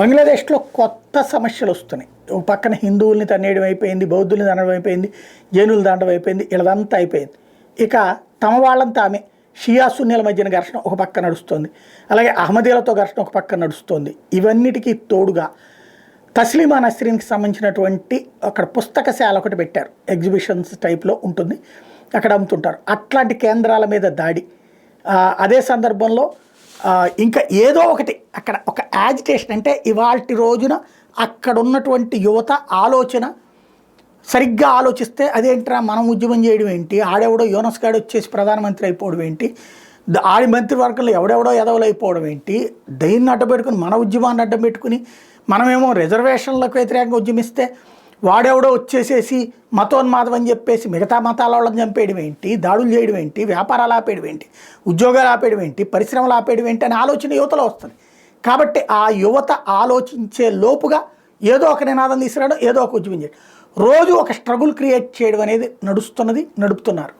బంగ్లాదేశ్లో కొత్త సమస్యలు వస్తున్నాయి. ఒక పక్కన హిందువుల్ని తన్నేయడం అయిపోయింది, బౌద్ధుల్ని తనడం అయిపోయింది, జైనులు దాండం అయిపోయింది, ఇలాదంతా అయిపోయింది. ఇక తమ వాళ్ళంతా ఆమె షియా సున్నీల మధ్యన ఘర్షణ ఒక పక్క నడుస్తుంది, అలాగే అహ్మదీలతో ఘర్షణ ఒక పక్క నడుస్తుంది. ఇవన్నిటికీ తోడుగా తస్లీమా నస్రీన్కి సంబంధించినటువంటి అక్కడ పుస్తకశాల ఒకటి పెట్టారు, ఎగ్జిబిషన్స్ టైప్లో ఉంటుంది, అక్కడ అమ్ముతుంటారు. అట్లాంటి కేంద్రాల మీద దాడి. అదే సందర్భంలో ఇంకా ఏదో ఒకటి అక్కడ ఒక యాజిటేషన్, అంటే ఇవాల్టి రోజున అక్కడ ఉన్నటువంటి యువత ఆలోచన సరిగ్గా ఆలోచిస్తే అదేంట్రా మనం ఉద్యమం చేయడం ఏంటి, ఆడెవడో యోనస్ గాడు వచ్చేసి ప్రధానమంత్రి అయిపోవడం ఏంటి, ఆడి మంత్రివర్గంలో ఎవడెవడో ఎదవలు అయిపోవడం ఏంటి, దైన్ని అడ్డం పెట్టుకుని మన ఉద్యమాన్ని అడ్డం పెట్టుకుని మనమేమో రిజర్వేషన్లకు వ్యతిరేకంగా ఉద్యమిస్తే వాడెవడో వచ్చేసేసి మతోన్మాదం అని చెప్పేసి మిగతా మతాల వాళ్ళని చంపేయడం ఏంటి, దాడులు చేయడం ఏంటి, వ్యాపారాలు ఆపేయడం ఏంటి, ఉద్యోగాలు ఆపేయడం ఏంటి, పరిశ్రమలు ఆపేయడం ఏంటి అనే ఆలోచన యువతలో వస్తుంది. కాబట్టి ఆ యువత ఆలోచించే లోపుగా ఏదో ఒక నినాదం తీసుకురావడం, ఏదో ఒక ఉద్యమం చేయడం, రోజు ఒక స్ట్రగుల్ క్రియేట్ చేయడం అనేది నడుస్తున్నది, నడుపుతున్నారు.